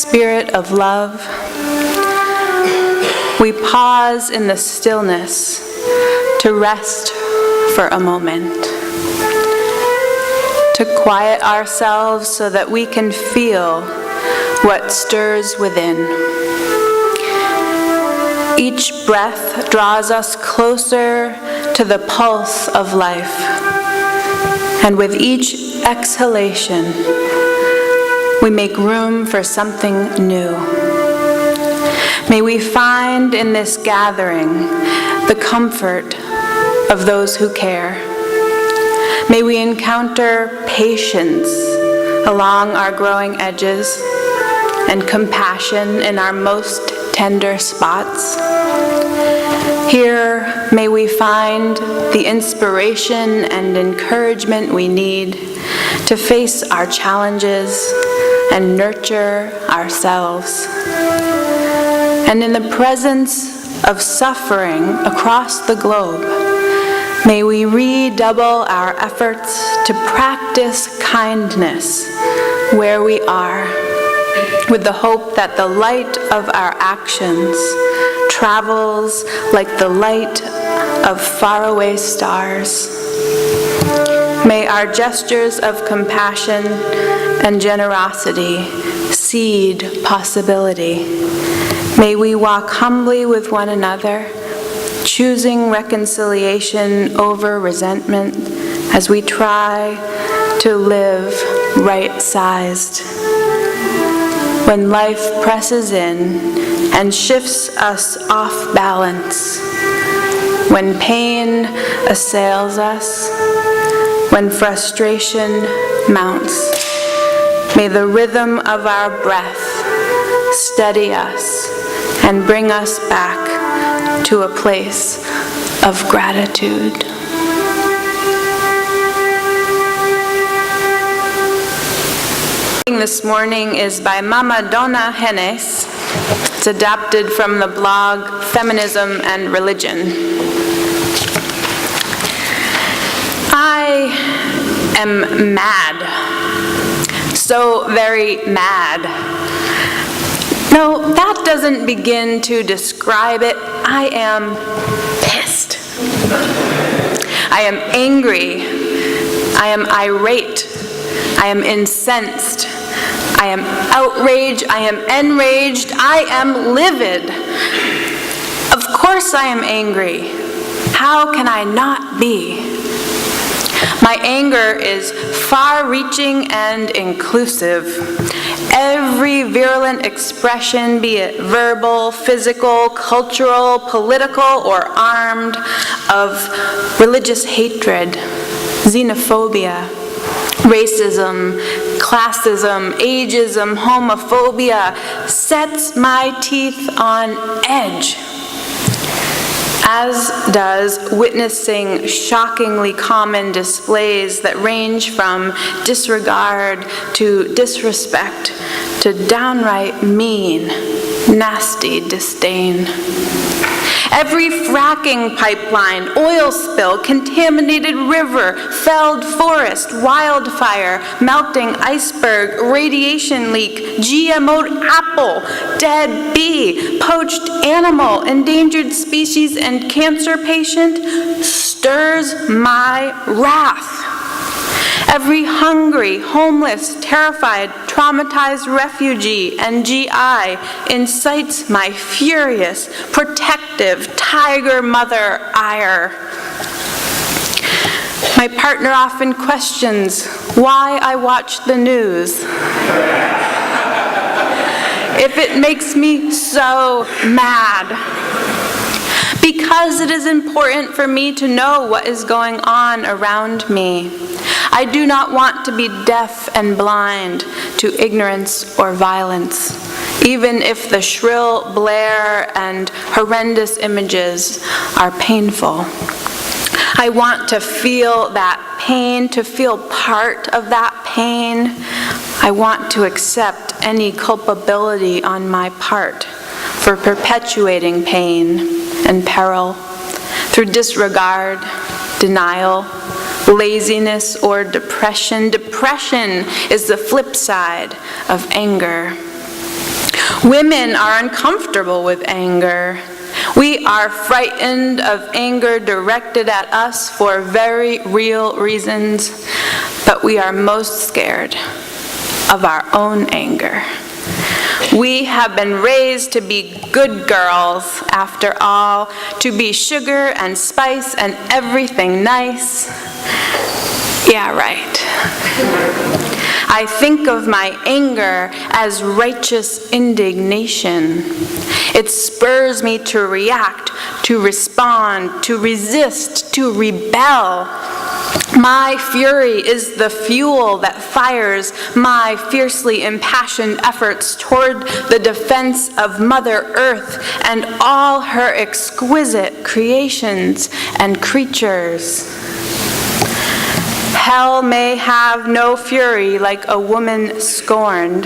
Spirit of love, we pause in the stillness to rest for a moment, to quiet ourselves so that we can feel what stirs within. Each breath draws us closer to the pulse of life, and with each exhalation, we make room for something new. May we find in this gathering the comfort of those who care. May we encounter patience along our growing edges and compassion in our most tender spots. Here, may we find the inspiration and encouragement we need to face our challenges and nurture ourselves. And in the presence of suffering across the globe, may we redouble our efforts to practice kindness where we are, with the hope that the light of our actions travels like the light of faraway stars. May our gestures of compassion and generosity seed possibility. May we walk humbly with one another, choosing reconciliation over resentment as we try to live right-sized. When life presses in and shifts us off balance, when pain assails us, when frustration mounts, may the rhythm of our breath steady us and bring us back to a place of gratitude. This morning is by Mama Donna Hennes. It's adapted from the blog Feminism and Religion. I am mad. So very mad. No, that doesn't begin to describe it. I am pissed. I am angry. I am irate. I am incensed. I am outraged, I am enraged, I am livid. Of course I am angry. How can I not be? My anger is far-reaching and inclusive. Every virulent expression, be it verbal, physical, cultural, political, or armed, of religious hatred, xenophobia, racism, classism, ageism, homophobia, sets my teeth on edge, as does witnessing shockingly common displays that range from disregard to disrespect to downright mean, nasty disdain. Every fracking pipeline, oil spill, contaminated river, felled forest, wildfire, melting iceberg, radiation leak, GMO'd apple, dead bee, poached animal, endangered species, and cancer patient stirs my wrath. Every hungry, homeless, terrified, traumatized refugee and GI incites my furious, protective, tiger mother ire. My partner often questions why I watch the news. If it makes me so mad. Because it is important for me to know what is going on around me. I do not want to be deaf and blind to ignorance or violence, even if the shrill blare and horrendous images are painful. I want to feel that pain, to feel part of that pain. I want to accept any culpability on my part for perpetuating pain and peril through disregard, denial, laziness, or depression. Depression is the flip side of anger. Women are uncomfortable with anger. We are frightened of anger directed at us for very real reasons, but we are most scared of our own anger. We have been raised to be good girls, after all, to be sugar and spice and everything nice. Yeah, right. I think of my anger as righteous indignation. It spurs me to react, to respond, to resist, to rebel. My fury is the fuel that fires my fiercely impassioned efforts toward the defense of Mother Earth and all her exquisite creations and creatures. Hell may have no fury like a woman scorned,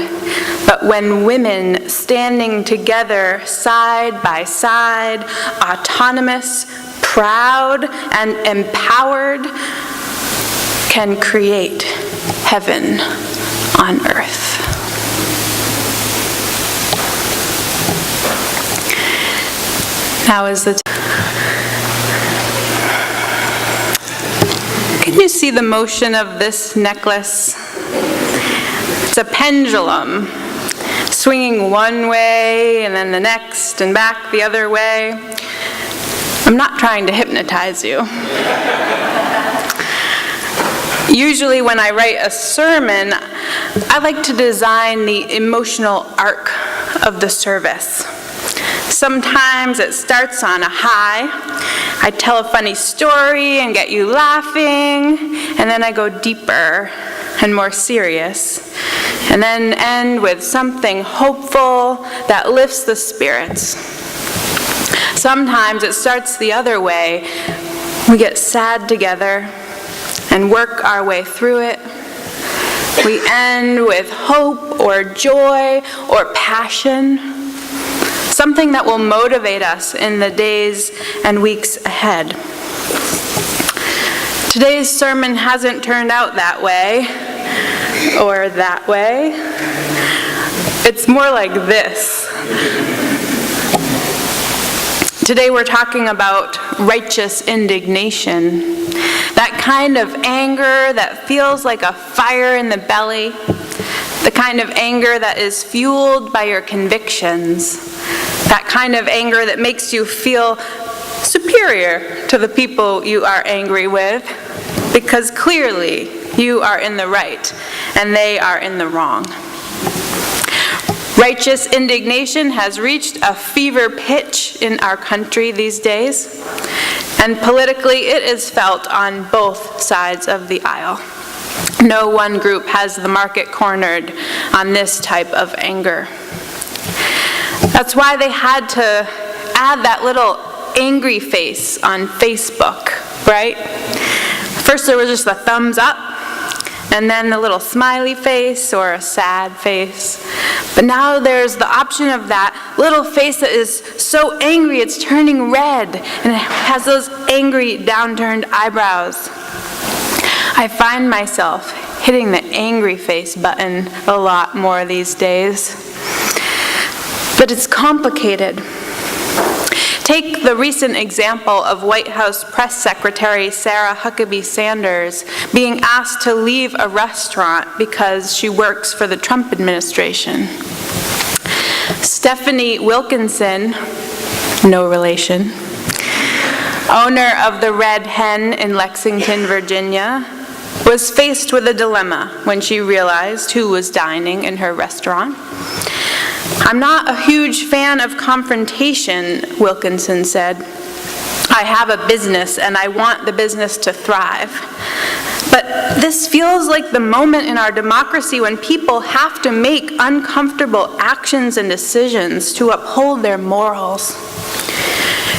but when women standing together side by side, autonomous, proud, and empowered, can create heaven on earth. Now is the time. Can you see the motion of this necklace? It's a pendulum, swinging one way and then the next and back the other way. I'm not trying to hypnotize you. Usually when I write a sermon, I like to design the emotional arc of the service. Sometimes it starts on a high. I tell a funny story and get you laughing, and then I go deeper and more serious, and then end with something hopeful that lifts the spirits. Sometimes it starts the other way. We get sad together and work our way through it. We end with hope or joy or passion, something that will motivate us in the days and weeks ahead. Today's sermon hasn't turned out that way or that way. It's more like this. Today we're talking about righteous indignation. That kind of anger that feels like a fire in the belly. The kind of anger that is fueled by your convictions. That kind of anger that makes you feel superior to the people you are angry with, because clearly you are in the right and they are in the wrong. Righteous indignation has reached a fever pitch in our country these days, and politically it is felt on both sides of the aisle. No one group has the market cornered on this type of anger. That's why they had to add that little angry face on Facebook, right? First there was just a thumbs up, and then the little smiley face or a sad face. But now there's the option of that little face that is so angry it's turning red, and it has those angry downturned eyebrows. I find myself hitting the angry face button a lot more these days. But it's complicated. Take the recent example of White House Press Secretary Sarah Huckabee Sanders being asked to leave a restaurant because she works for the Trump administration. Stephanie Wilkinson, no relation, owner of the Red Hen in Lexington, Virginia, was faced with a dilemma when she realized who was dining in her restaurant. I'm not a huge fan of confrontation, Wilkinson said. I have a business and I want the business to thrive. But this feels like the moment in our democracy when people have to make uncomfortable actions and decisions to uphold their morals.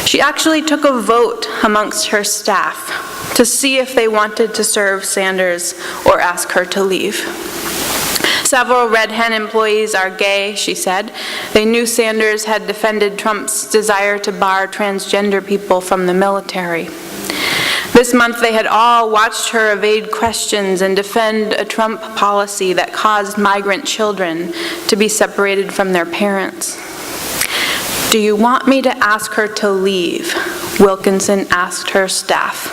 She actually took a vote amongst her staff to see if they wanted to serve Sanders or ask her to leave. Several Red Hen employees are gay, she said. They knew Sanders had defended Trump's desire to bar transgender people from the military. The This month they had all watched her evade questions and defend a Trump policy that caused migrant children to be separated from their parents. "Do you want me to ask her to leave?" Wilkinson asked her staff.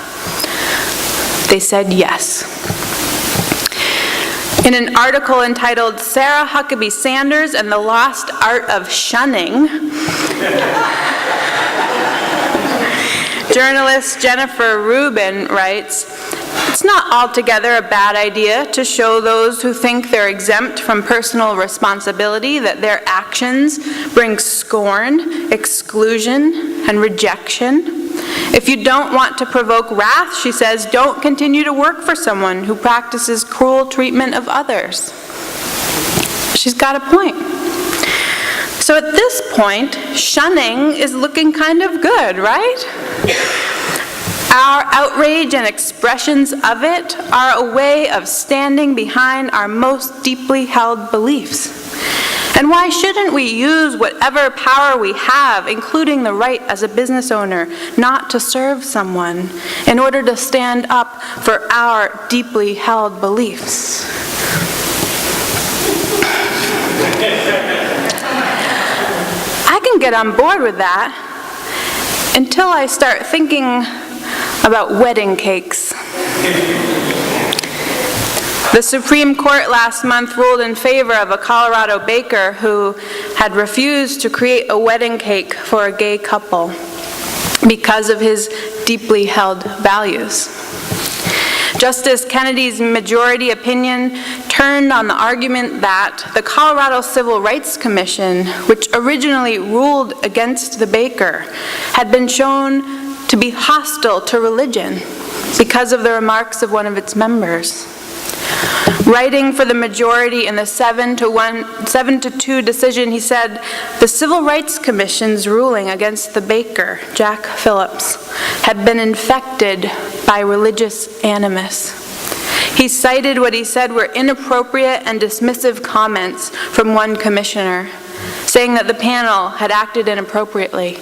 They said yes. In an article entitled "Sarah Huckabee Sanders and the Lost Art of Shunning," journalist Jennifer Rubin writes, "It's not altogether a bad idea to show those who think they're exempt from personal responsibility that their actions bring scorn, exclusion, and rejection. If you don't want to provoke wrath," she says, "don't continue to work for someone who practices cruel treatment of others." She's got a point. So at this point, shunning is looking kind of good, right? Our outrage and expressions of it are a way of standing behind our most deeply held beliefs. And why shouldn't we use whatever power we have, including the right as a business owner, not to serve someone in order to stand up for our deeply held beliefs? I can get on board with that until I start thinking about wedding cakes. The Supreme Court last month ruled in favor of a Colorado baker who had refused to create a wedding cake for a gay couple because of his deeply held values. Justice Kennedy's majority opinion turned on the argument that the Colorado Civil Rights Commission, which originally ruled against the baker, had been shown to be hostile to religion because of the remarks of one of its members. Writing for the majority in the 7-2 decision, he said, "The Civil Rights Commission's ruling against the baker, Jack Phillips, had been infected by religious animus." He cited what he said were inappropriate and dismissive comments from one commissioner, saying that the panel had acted inappropriately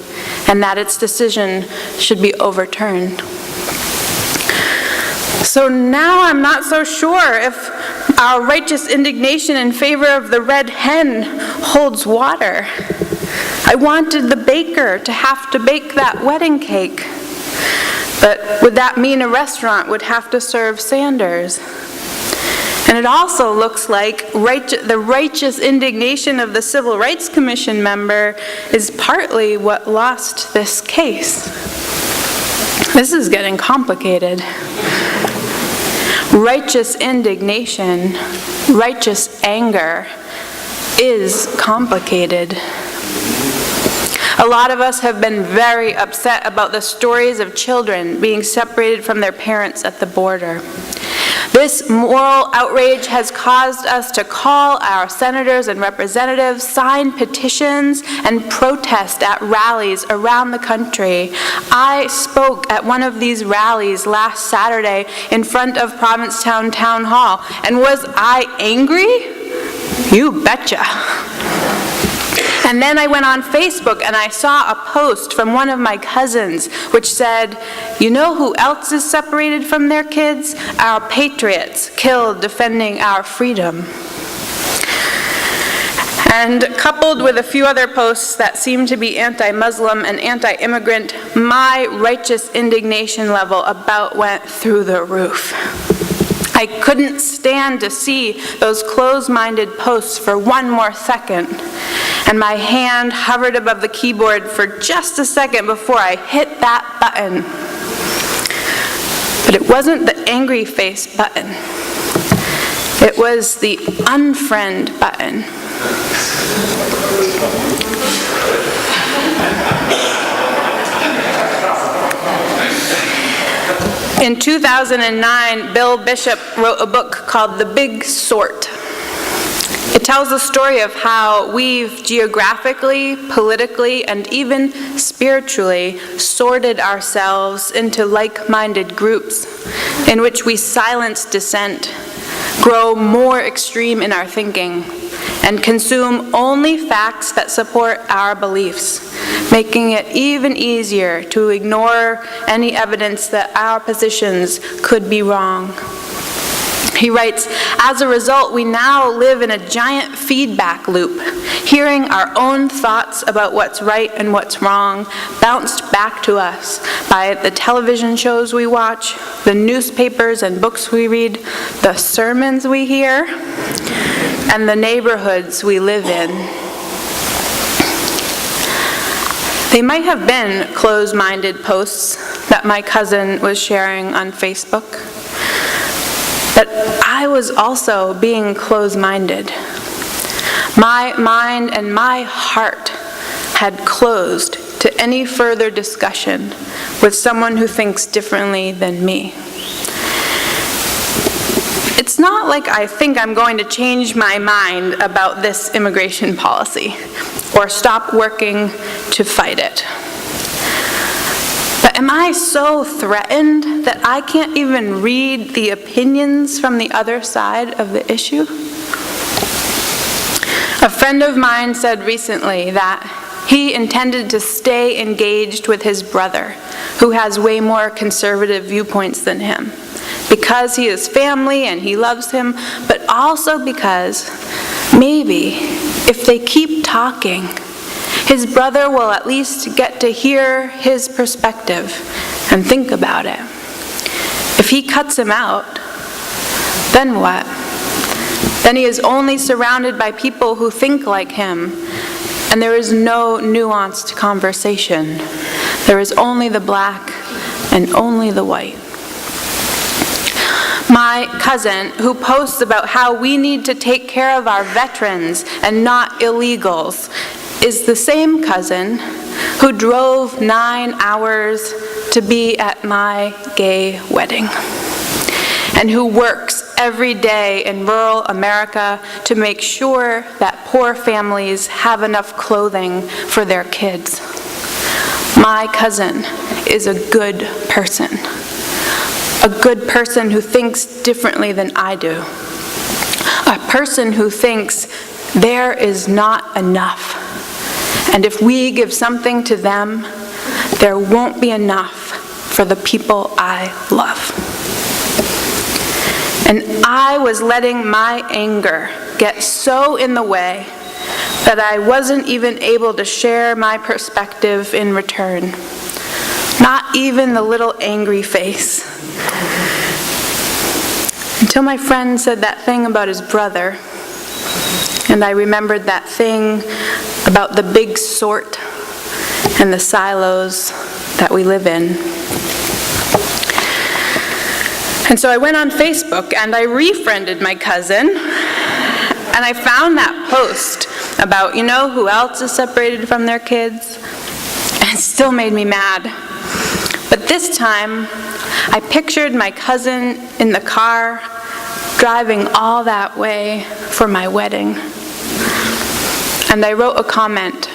and that its decision should be overturned. So now I'm not so sure if our righteous indignation in favor of the red hen holds water. I wanted the baker to have to bake that wedding cake, but would that mean a restaurant would have to serve Sanders? And it also looks like the righteous indignation of the Civil Rights Commission member is partly what lost this case. This is getting complicated. Righteous indignation, righteous anger is complicated. A lot of us have been very upset about the stories of children being separated from their parents at the border. This moral outrage has caused us to call our senators and representatives, sign petitions, and protest at rallies around the country. I spoke at one of these rallies last Saturday in front of Provincetown Town Hall, and was I angry? You betcha. And then I went on Facebook and I saw a post from one of my cousins which said, "You know who else is separated from their kids? Our patriots killed defending our freedom." And coupled with a few other posts that seemed to be anti-Muslim and anti-immigrant, my righteous indignation level about went through the roof. I couldn't stand to see those closed-minded posts for one more second, and my hand hovered above the keyboard for just a second before I hit that button. But it wasn't the angry face button. It was the unfriend button. In 2009, Bill Bishop wrote a book called The Big Sort. It tells the story of how we've geographically, politically, and even spiritually sorted ourselves into like-minded groups in which we silence dissent, grow more extreme in our thinking, and consume only facts that support our beliefs, making it even easier to ignore any evidence that our positions could be wrong. He writes, as a result, we now live in a giant feedback loop, hearing our own thoughts about what's right and what's wrong bounced back to us by the television shows we watch, the newspapers and books we read, the sermons we hear, and the neighborhoods we live in. They might have been closed-minded posts that my cousin was sharing on Facebook, but I was also being closed-minded. My mind and my heart had closed to any further discussion with someone who thinks differently than me. It's not like I think I'm going to change my mind about this immigration policy or stop working to fight it. But am I so threatened that I can't even read the opinions from the other side of the issue? A friend of mine said recently that he intended to stay engaged with his brother, who has way more conservative viewpoints than him, because he is family and he loves him, but also because maybe if they keep talking, his brother will at least get to hear his perspective and think about it. If he cuts him out, then what? Then he is only surrounded by people who think like him, and there is no nuanced conversation. There is only the black and only the white. My cousin, who posts about how we need to take care of our veterans and not illegals, is the same cousin who drove 9 hours to be at my gay wedding, and who works every day in rural America to make sure that poor families have enough clothing for their kids. My cousin is a good person. A good person who thinks differently than I do. A person who thinks there is not enough. And if we give something to them, there won't be enough for the people I love. And I was letting my anger get so in the way that I wasn't even able to share my perspective in return. Not even the little angry face. Until my friend said that thing about his brother, and I remembered that thing about the big sort and the silos that we live in. And so I went on Facebook and I refriended my cousin, and I found that post about, you know who else is separated from their kids? And it still made me mad. But this time, I pictured my cousin in the car, driving all that way for my wedding. And I wrote a comment.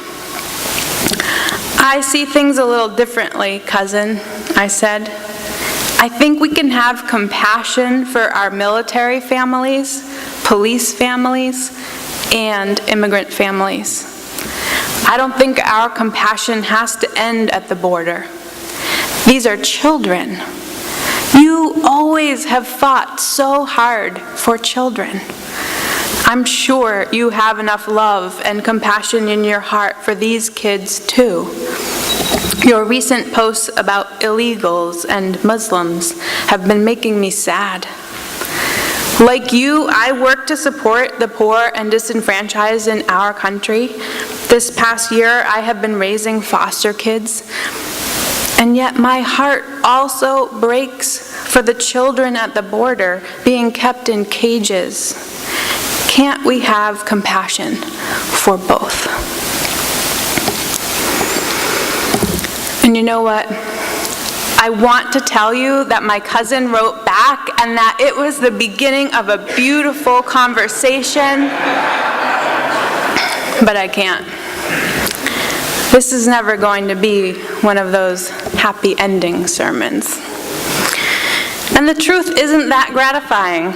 I see things a little differently, cousin, I said. I think we can have compassion for our military families, police families, and immigrant families. I don't think our compassion has to end at the border. These are children. You always have fought so hard for children. I'm sure you have enough love and compassion in your heart for these kids too. Your recent posts about illegals and Muslims have been making me sad. Like you, I work to support the poor and disenfranchised in our country. This past year, I have been raising foster kids. And yet my heart also breaks for the children at the border being kept in cages. Can't we have compassion for both? And you know what? I want to tell you that my cousin wrote back and that it was the beginning of a beautiful conversation, but I can't. This is never going to be one of those happy ending sermons. And the truth isn't that gratifying.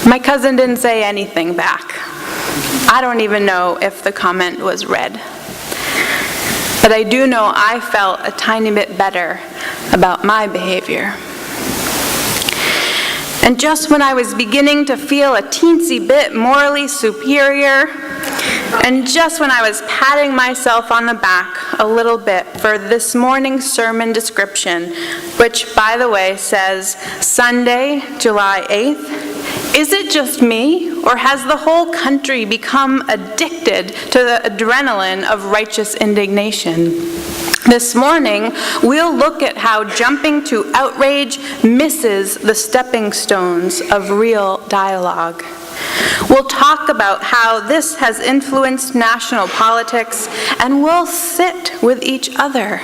My cousin didn't say anything back. I don't even know if the comment was read. But I do know I felt a tiny bit better about my behavior. And just when I was beginning to feel a teensy bit morally superior, and just when I was patting myself on the back a little bit for this morning's sermon description, which, by the way, says Sunday, July 8th, is it just me, or has the whole country become addicted to the adrenaline of righteous indignation? This morning, we'll look at how jumping to outrage misses the stepping stones of real dialogue. We'll talk about how this has influenced national politics, and we'll sit with each other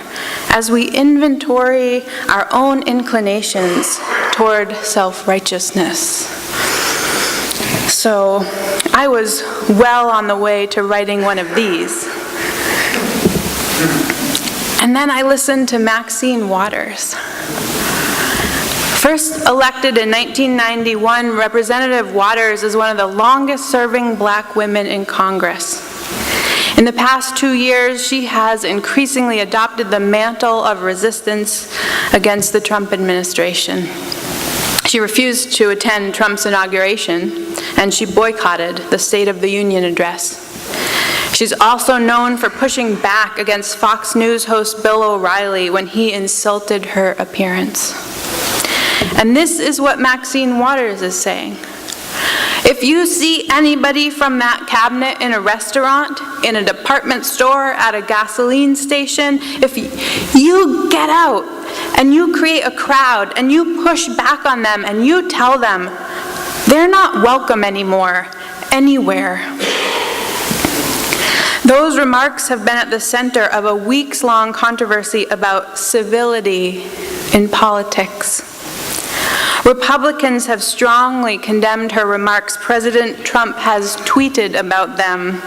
as we inventory our own inclinations toward self-righteousness. So, I was well on the way to writing one of these. And then I listened to Maxine Waters. First elected in 1991, Representative Waters is one of the longest-serving black women in Congress. In the past 2 years, she has increasingly adopted the mantle of resistance against the Trump administration. She refused to attend Trump's inauguration, and she boycotted the State of the Union address. She's also known for pushing back against Fox News host Bill O'Reilly when he insulted her appearance. And this is what Maxine Waters is saying. If you see anybody from that cabinet in a restaurant, in a department store, at a gasoline station, if you get out and you create a crowd and you push back on them and you tell them they're not welcome anymore, anywhere. Those remarks have been at the center of a weeks-long controversy about civility in politics. Republicans have strongly condemned her remarks. President Trump has tweeted about them.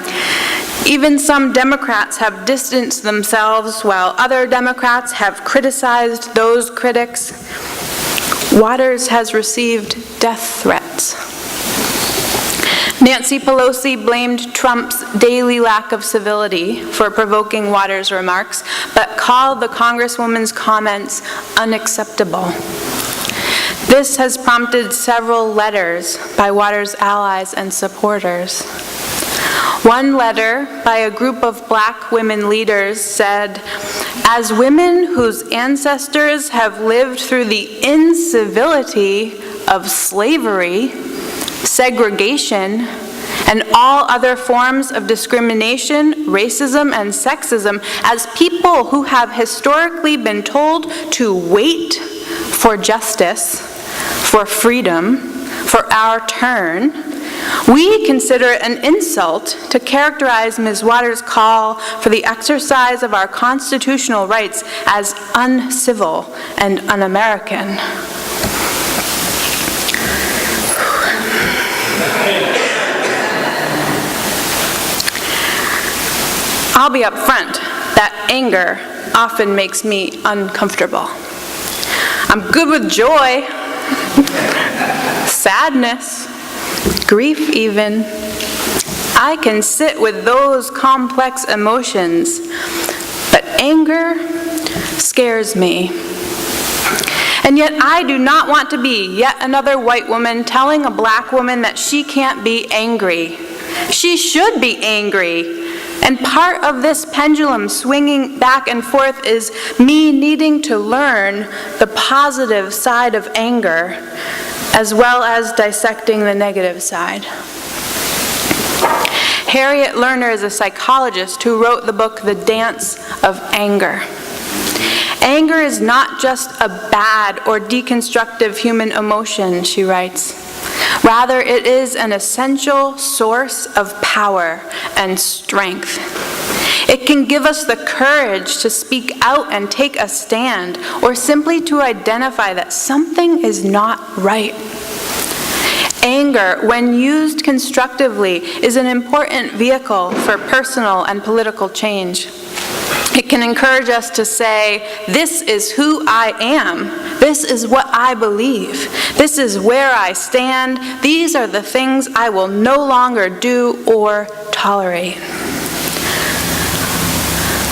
Even some Democrats have distanced themselves, while other Democrats have criticized those critics. Waters has received death threats. Nancy Pelosi blamed Trump's daily lack of civility for provoking Waters' remarks, but called the Congresswoman's comments unacceptable. This has prompted several letters by Waters' allies and supporters. One letter by a group of black women leaders said, "As women whose ancestors have lived through the incivility of slavery, segregation, and all other forms of discrimination, racism, and sexism, as people who have historically been told to wait for justice, for freedom, for our turn, we consider it an insult to characterize Ms. Waters' call for the exercise of our constitutional rights as uncivil and un-American." I'll be up front that anger often makes me uncomfortable. I'm good with joy, sadness, grief even. I can sit with those complex emotions, but anger scares me. And yet I do not want to be yet another white woman telling a black woman that she can't be angry. She should be angry. And part of this pendulum swinging back and forth is me needing to learn the positive side of anger, as well as dissecting the negative side. Harriet Lerner is a psychologist who wrote the book, The Dance of Anger. Anger is not just a bad or deconstructive human emotion, she writes. Rather, it is an essential source of power and strength. It can give us the courage to speak out and take a stand, or simply to identify that something is not right. Anger, when used constructively, is an important vehicle for personal and political change. It can encourage us to say, this is who I am. This is what I believe. This is where I stand. These are the things I will no longer do or tolerate.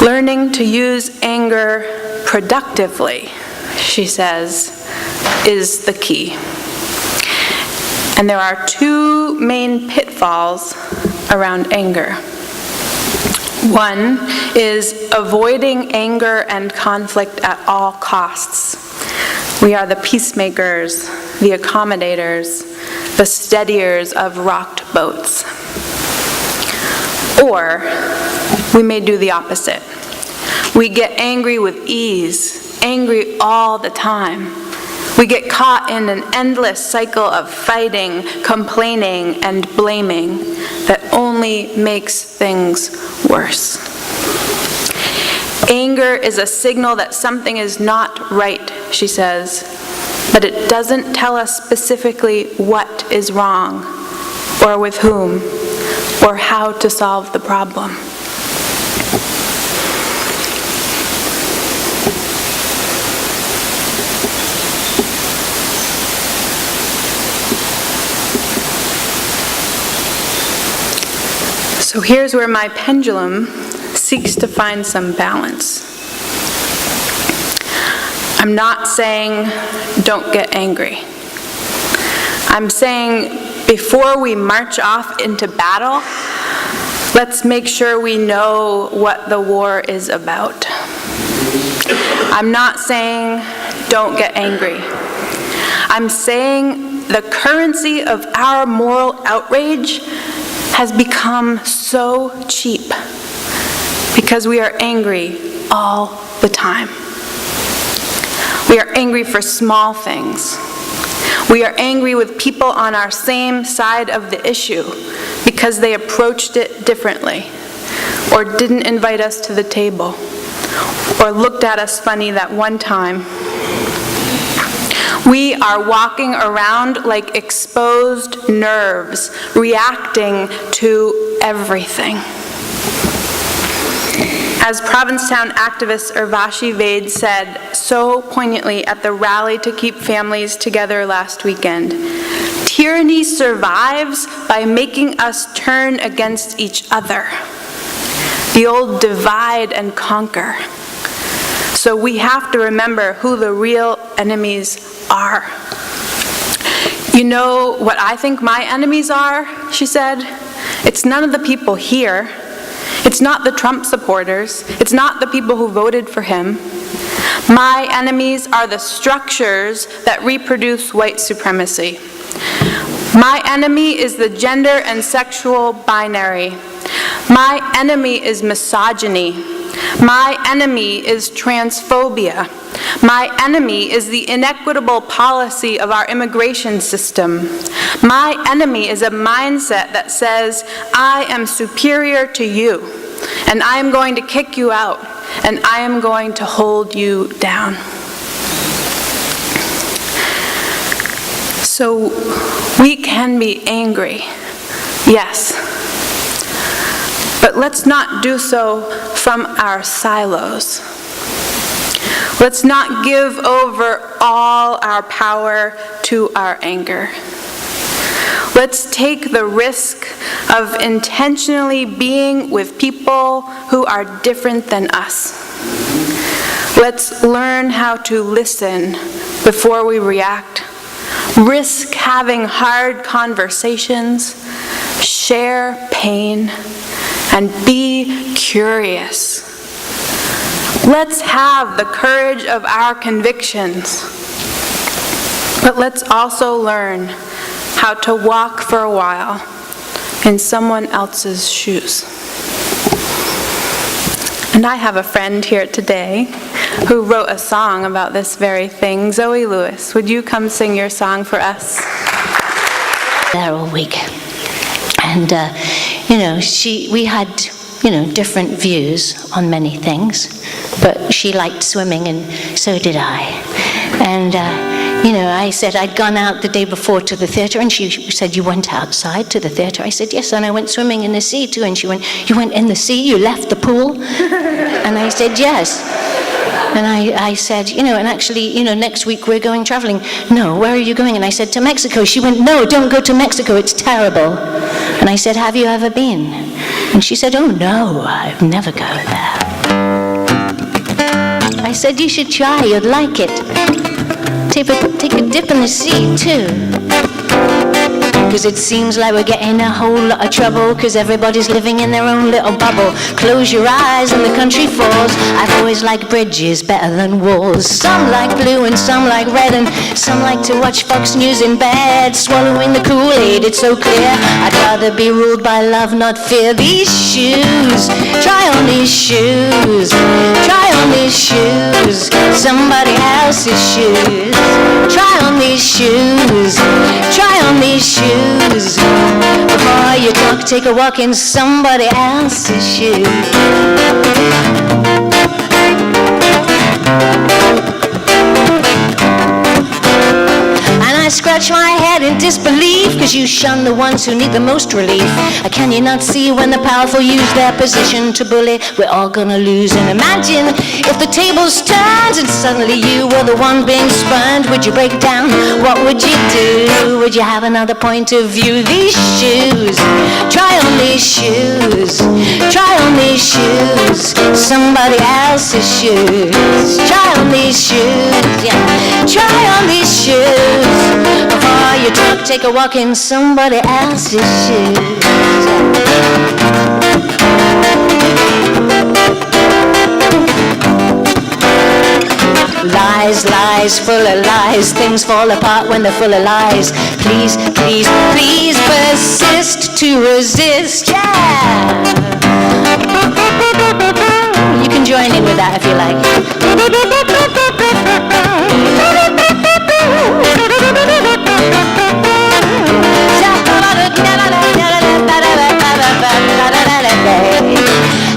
Learning to use anger productively, she says, is the key. And there are two main pitfalls around anger. One is avoiding anger and conflict at all costs. We are the peacemakers, the accommodators, the steadiers of rocked boats. Or we may do the opposite. We get angry with ease, angry all the time. We get caught in an endless cycle of fighting, complaining, and blaming that only makes things worse. Anger is a signal that something is not right, she says, but it doesn't tell us specifically what is wrong, or with whom, or how to solve the problem. So here's where my pendulum seeks to find some balance. I'm not saying don't get angry. I'm saying before we march off into battle, let's make sure we know what the war is about. I'm not saying don't get angry. I'm saying the currency of our moral outrage has become so cheap because we are angry all the time. We are angry for small things. We are angry with people on our same side of the issue because they approached it differently, or didn't invite us to the table, or looked at us funny that one time. We are walking around like exposed nerves, reacting to everything. As Provincetown activist Urvashi Vaid said so poignantly at the rally to keep families together last weekend, tyranny survives by making us turn against each other. The old divide and conquer. So we have to remember who the real enemies are. You know what I think my enemies are, she said? It's none of the people here. It's not the Trump supporters. It's not the people who voted for him. My enemies are the structures that reproduce white supremacy. My enemy is the gender and sexual binary. My enemy is misogyny. My enemy is transphobia. My enemy is the inequitable policy of our immigration system. My enemy is a mindset that says, I am superior to you, and I am going to kick you out, and I am going to hold you down. So we can be angry, yes, but let's not do so from our silos. Let's not give over all our power to our anger. Let's take the risk of intentionally being with people who are different than us. Let's learn how to listen before we react. Risk having hard conversations, share pain, and be curious. Let's have the courage of our convictions, but let's also learn how to walk for a while in someone else's shoes. And I have a friend here today who wrote a song about this very thing. Zoe Lewis, would you come sing your song for us? There all week. And, we had, different views on many things, but she liked swimming and so did I. And, I said I'd gone out the day before to the theater, and she said, you went outside to the theater? I said, yes, and I went swimming in the sea too. And she went, you went in the sea? You left the pool? And I said, yes. And I said, and actually, next week we're going traveling. No, where are you going? And I said, to Mexico. She went, no, don't go to Mexico, it's terrible. And I said, have you ever been? And she said, oh no, I'd never go there. I said, you should try, you'd like it. Take a dip in the sea, too. 'Cause it seems like we're getting a whole lot of trouble, 'cause everybody's living in their own little bubble. Close your eyes and the country falls. I've always liked bridges better than walls. Some like blue and some like red, and some like to watch Fox News in bed. Swallowing the Kool-Aid, it's so clear. I'd rather be ruled by love, not fear. These shoes, try on these shoes. Try on these shoes, somebody else's shoes. Try on these shoes. Try on these shoes. Before you talk, take a walk in somebody else's shoes. I scratch my head in disbelief, 'cause you shun the ones who need the most relief. Can you not see when the powerful use their position to bully? We're all gonna lose. And imagine if the tables turned and suddenly you were the one being spurned. Would you break down? What would you do? Would you have another point of view? These shoes, try on these shoes. Try on these shoes, somebody else's shoes. Try on these shoes, yeah. Try on these shoes. Before you talk, take a walk in somebody else's shoes. Lies, lies, full of lies. Things fall apart when they're full of lies. Please, please, please persist to resist, yeah. You can join in with that if you like.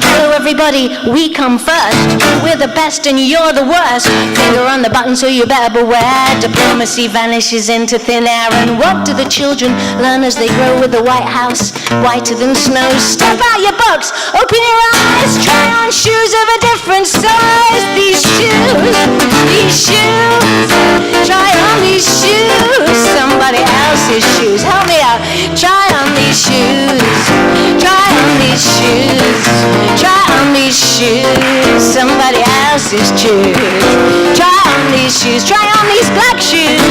Hello everybody, we come first. We're the best and you're the worst. Finger on the button, so you better beware. Diplomacy vanishes into thin air. And what do the children learn as they grow with the White House? Whiter than snow. Step out your box, open your eyes. Try on shoes of a different size. These shoes, these shoes. Try on these shoes, somebody else's shoes. Help me out. Try on these shoes. Try on these shoes. Try on these shoes, somebody else's shoes. Try on these shoes. Try on these black shoes.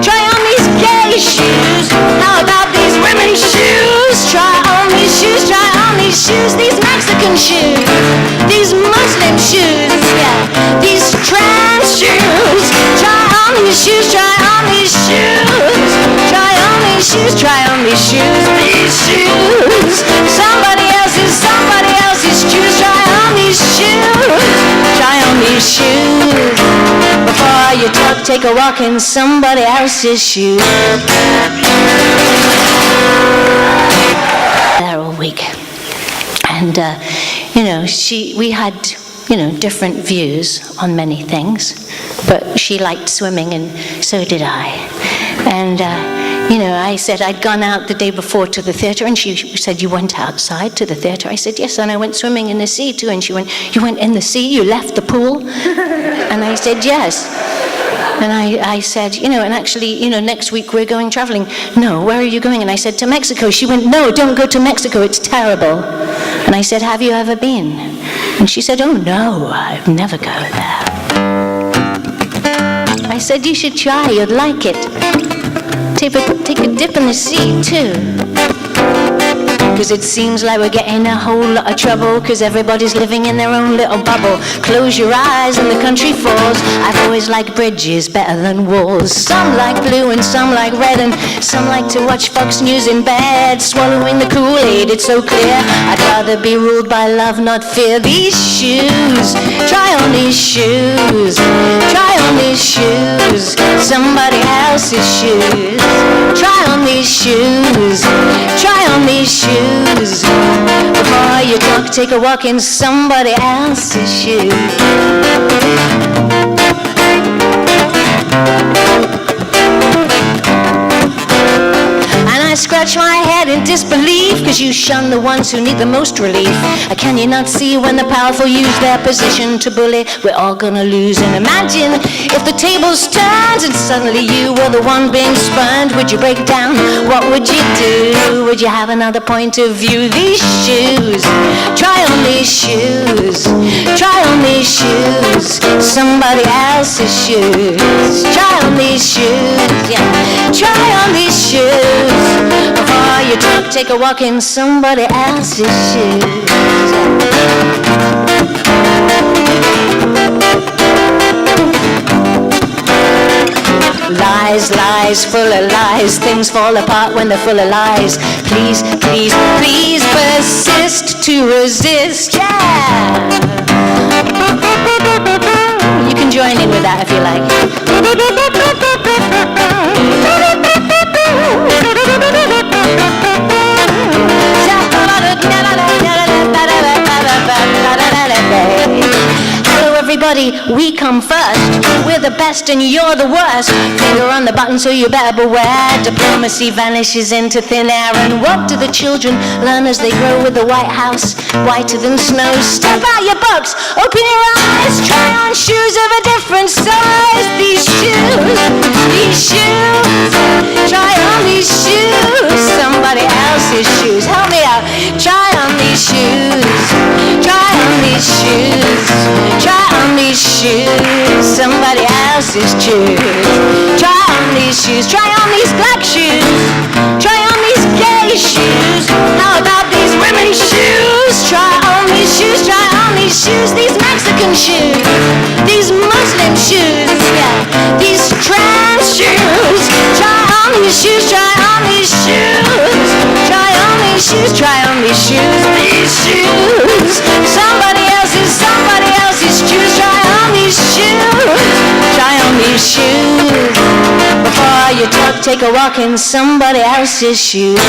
Try on these gay shoes. How about these women's shoes? Try on these shoes. Try on these shoes. These Mexican shoes. These Muslim shoes. Yeah. These trans shoes. Try on these shoes. Try on these shoes. Try on these shoes. Try on these shoes. These shoes. Somebody else's shoes. Try on these shoes. Try on these shoes. Before you talk, take a walk in somebody else's shoes. There all week. And, we had, different views on many things. But she liked swimming, and so did I. And, I said I'd gone out the day before to the theater, and she said, you went outside to the theater? I said, yes, and I went swimming in the sea too. And she went, you went in the sea? You left the pool? And I said, yes. And I said, and actually, next week we're going traveling. No, where are you going? And I said, to Mexico. She went, no, don't go to Mexico, it's terrible. And I said, have you ever been? And she said, oh no, I'd never go there. I said, you should try, you'd like it. Take a dip in the sea, too. 'Cause it seems like we're getting a whole lot of trouble, 'cause everybody's living in their own little bubble. Close your eyes and the country falls. I've always liked bridges better than walls. Some like blue and some like red, and some like to watch Fox News in bed. Swallowing the Kool-Aid, it's so clear. I'd rather be ruled by love, not fear. These shoes, try on these shoes. Try on these shoes, somebody else's shoes. Try on these shoes. Try on these shoes. Before you talk, take a walk in somebody else's shoes. And I scratch my head dead in disbelief, because you shun the ones who need the most relief. Can you not see when the powerful use their position to bully? We're all gonna lose. And imagine if the tables turned and suddenly you were the one being spurned. Would you break down? What would you do? Would you have another point of view? These shoes, try on these shoes, try on these shoes, somebody else's shoes. Try on these shoes, yeah, try on these shoes. Before you talk, take a walk in somebody else's shoes. Lies, lies, full of lies. Things fall apart when they're full of lies. Please, please, please persist to resist. Yeah. You can join in with that if you like. Everybody, we come first. We're the best and you're the worst. Finger on the button, so you better beware. Diplomacy vanishes into thin air. And what do the children learn as they grow with the White House? Whiter than snow. Step out your box, open your eyes. Try on shoes of a different size. These shoes, try on these shoes. Somebody else's shoes. Help me out. Try on these shoes. Try on these shoes. Try on these shoes, somebody else's shoes. Try on these shoes, try on these black shoes, try on these gay shoes. How about these women's shoes? Try on these shoes, try on these shoes. These Mexican shoes, these Muslim shoes, yeah, these trans shoes. Try on these shoes, try on these shoes. Try on these shoes, try on these shoes. These shoes, somebody else's shoes. Try on these shoes. Try on these shoes. Before you talk, take a walk in somebody else's shoes.